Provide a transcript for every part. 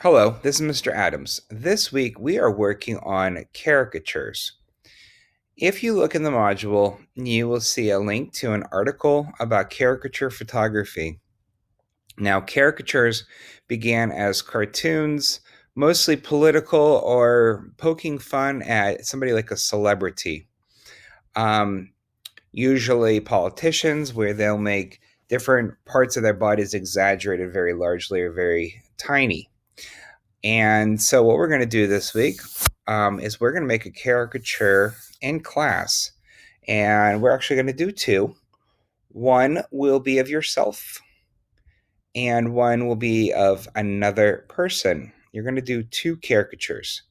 Hello, this is Mr. Adams. This week we are working on caricatures. If you look in the module, you will see a link to an article about caricature photography. Now, caricatures began as cartoons, mostly political or poking fun at somebody like a celebrity. Um, Usually politicians, where they'll make different parts of their bodies exaggerated very largely or very tiny. And so, what we're going to do this week is we're going to make a caricature in class. And we're actually going to do two. One will be of yourself, and one will be of another person. You're going to do two caricatures.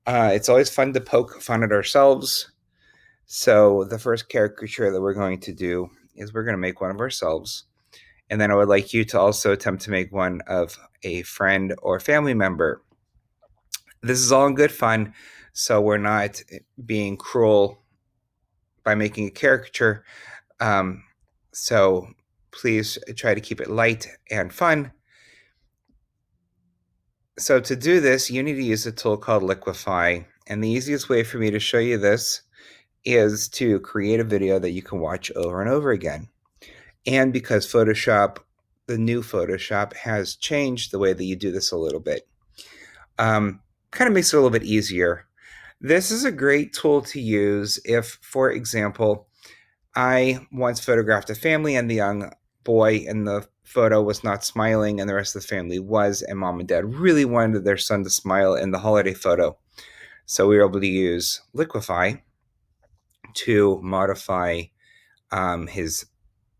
It's always fun to poke fun at ourselves. So, the first caricature that we're going to do is we're going to make one of ourselves. And then I would like you to also attempt to make one of a friend or family member. This is all in good fun, so we're not being cruel by making a caricature. So please try to keep it light and fun. So to do this, you need to use a tool called Liquify. And the easiest way for me to show you this is to create a video that you can watch over and over again. And because Photoshop, the new Photoshop, has changed the way that you do this a little bit. Kind of makes it a little bit easier. This is a great tool to use if, for example, I once photographed a family and the young boy in the photo was not smiling and the rest of the family was, and mom and dad really wanted their son to smile in the holiday photo. So we were able to use Liquify to modify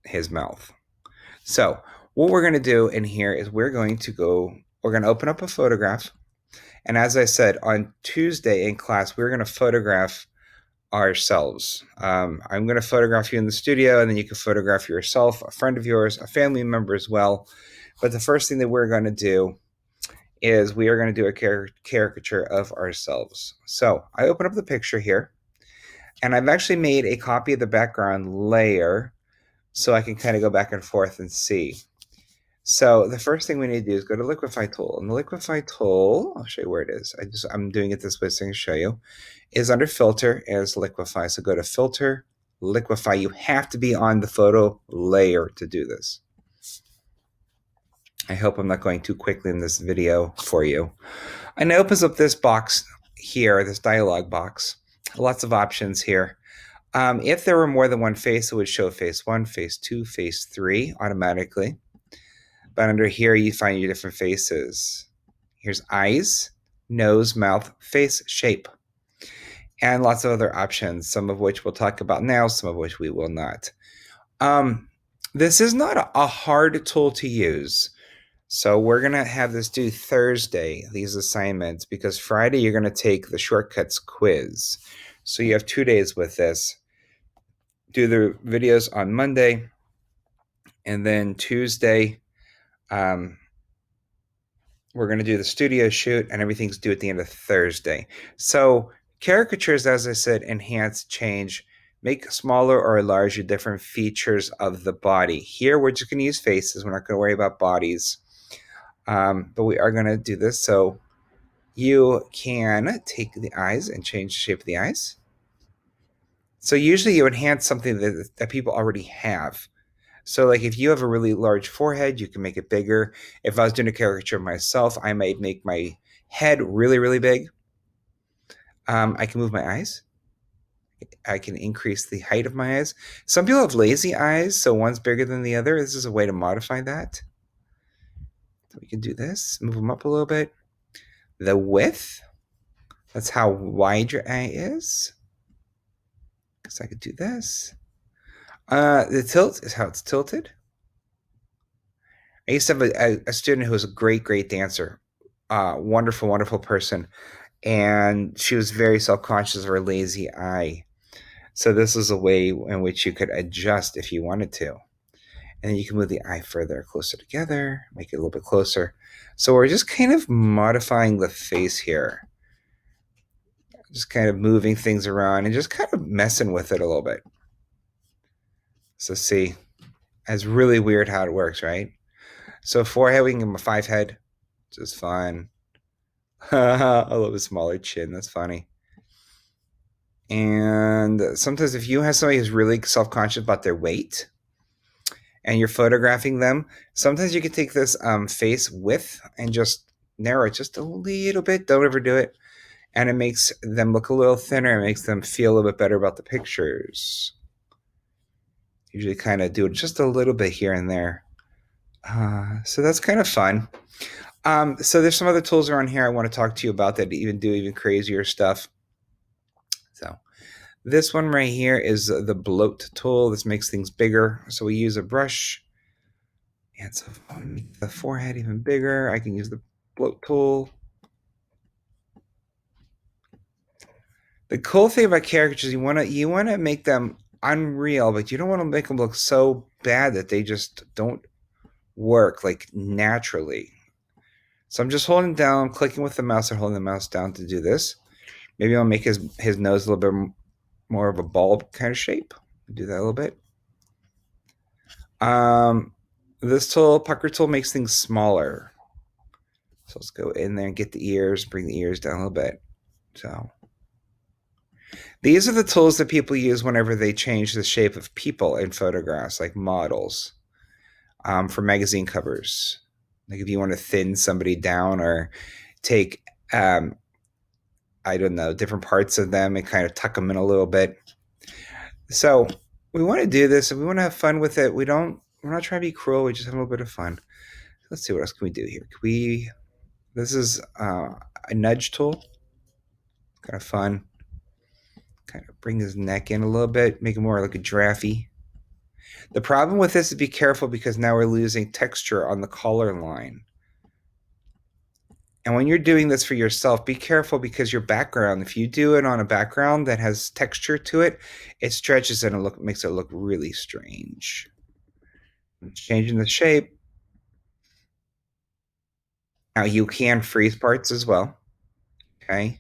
his mouth. So what we're going to do in here is we're going to open up a photograph. And as I said, on Tuesday in class, we're going to photograph ourselves. I'm going to photograph you in the studio, and then you can photograph yourself, a friend of yours, a family member as well. But the first thing that we're going to do is we are going to do a caricature of ourselves. So I open up the picture here, and I've actually made a copy of the background layer so I can kind of go back and forth and see. So the first thing we need to do is go to Liquify tool. And the Liquify tool, I'll show you where it is. I'm doing it this way so I can show you, is under filter as Liquify. So go to filter, Liquify. You have to be on the photo layer to do this. I hope I'm not going too quickly in this video for you. And it opens up this box here, this dialog box. Lots of options here. If there were more than one face, it would show face 1, face 2, face 3 automatically. But under here, you find your different faces. Here's eyes, nose, mouth, face, shape, and lots of other options, some of which we'll talk about now, some of which we will not. This is not a hard tool to use. So we're going to have this due Thursday, these assignments, because Friday you're going to take the shortcuts quiz. So you have 2 days with this. Do the videos on Monday, and then Tuesday, we're going to do the studio shoot, and everything's due at the end of Thursday. So caricatures, as I said, enhance, change, make smaller or larger different features of the body. Here, we're just going to use faces. We're not going to worry about bodies. But we are going to do this. So you can take the eyes and change the shape of the eyes. So usually you enhance something that people already have. So like if you have a really large forehead, you can make it bigger. If I was doing a caricature of myself, I might make my head really, really big. I can move my eyes. I can increase the height of my eyes. Some people have lazy eyes, so one's bigger than the other. This is a way to modify that. So we can do this, move them up a little bit. The width, that's how wide your eye is. So I could do this. The tilt is how it's tilted. I used to have a student who was a great, great dancer. Wonderful, wonderful person. And she was very self-conscious of her lazy eye. So this is a way in which you could adjust if you wanted to. And then you can move the eye further, closer together, make it a little bit closer. So we're just kind of modifying the face here. Just kind of moving things around and just kind of messing with it a little bit. So see, it's really weird how it works, right? So forehead, we can give him a 5 head, which is fun. A little bit smaller chin. That's funny. And sometimes if you have somebody who's really self-conscious about their weight and you're photographing them, sometimes you can take this face width and just narrow it just a little bit. Don't overdo it. And it makes them look a little thinner. It makes them feel a little bit better about the pictures. Usually kind of do it just a little bit here and there. So that's kind of fun. So there's some other tools around here I want to talk to you about that even do even crazier stuff. So this one right here is the bloat tool. This makes things bigger. So we use a brush. And so make the forehead even bigger, I can use the bloat tool. The cool thing about caricatures, you wanna make them unreal, but you don't want to make them look so bad that they just don't work like naturally. So I'm just holding down, clicking with the mouse, or holding the mouse down to do this. Maybe I'll make his nose a little bit more of a bulb kind of shape. Do that a little bit. This tool, pucker tool, makes things smaller. So let's go in there and get the ears, bring the ears down a little bit. So these are the tools that people use whenever they change the shape of people in photographs, like models, for magazine covers. Like if you want to thin somebody down or take, I don't know, different parts of them and kind of tuck them in a little bit. So we want to do this and we want to have fun with it. We're not trying to be cruel. We just have a little bit of fun. Let's see, what else can we do here? This is a nudge tool. Kind of fun. Kind of bring his neck in a little bit, make it more like a giraffe. The problem with this is be careful because now we're losing texture on the collar line. And when you're doing this for yourself, be careful because your background, if you do it on a background that has texture to it, it stretches and makes it look really strange. Changing the shape. Now you can freeze parts as well. Okay.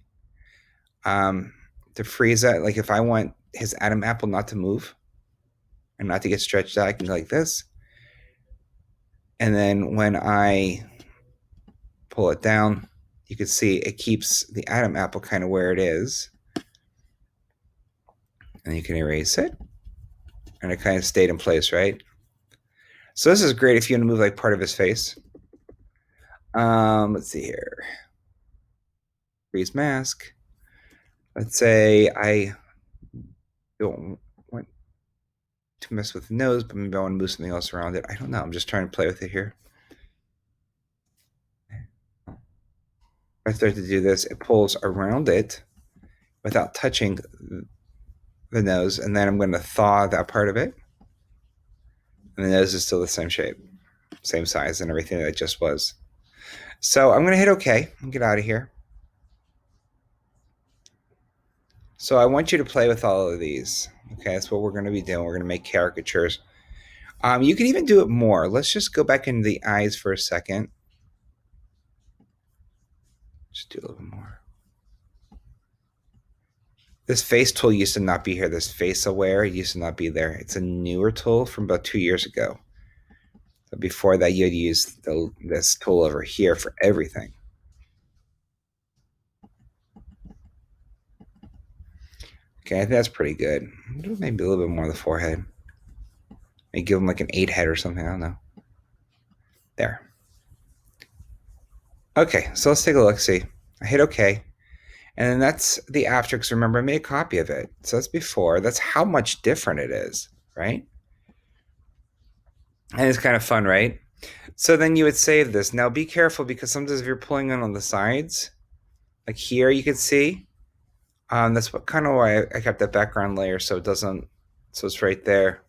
To freeze that, like if I want his Adam apple not to move and not to get stretched out, I can go like this. And then when I pull it down, you can see it keeps the Adam apple kind of where it is. And you can erase it. And it kind of stayed in place, right? So this is great if you want to move like part of his face. Let's see here. Freeze mask. Let's say I don't want to mess with the nose, but maybe I want to move something else around it. I don't know. I'm just trying to play with it here. If I start to do this, it pulls around it without touching the nose, and then I'm going to thaw that part of it. And the nose is still the same shape, same size, and everything that it just was. So I'm going to hit OK and get out of here. So I want you to play with all of these. Okay, that's what we're going to be doing. We're going to make caricatures. You can even do it more. Let's just go back into the eyes for a second. Just do a little bit more. This face tool used to not be here. This face aware used to not be there. It's a newer tool from about 2 years ago. So before that, you'd use this tool over here for everything. Okay, I think that's pretty good. Maybe a little bit more of the forehead. Maybe give him like an 8 head or something. I don't know. There. Okay, so let's take a look. See, I hit OK. And then that's the after, because remember, I made a copy of it. So that's before. That's how much different it is, right? And it's kind of fun, right? So then you would save this. Now be careful because sometimes if you're pulling in on the sides, like here you can see, that's what kind of why I kept that background layer so it doesn't, so it's right there.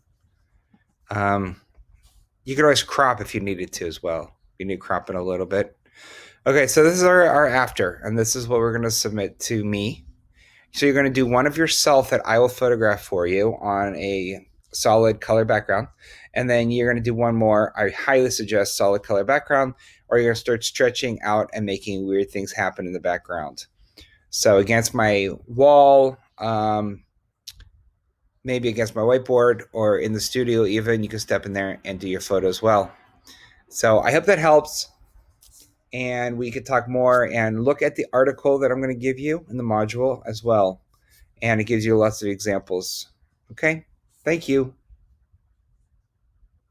You could always crop if you needed to as well. You need to crop it a little bit. Okay, so this is our after, and this is what we're going to submit to me. So you're going to do one of yourself that I will photograph for you on a solid color background. And then you're going to do one more. I highly suggest solid color background, or you're going to start stretching out and making weird things happen in the background. So against my wall, maybe against my whiteboard, or in the studio even, you can step in there and do your photo as well. So I hope that helps. and we could talk more and look at the article that I'm going to give you in the module as well. And it gives you lots of examples. Okay, thank you.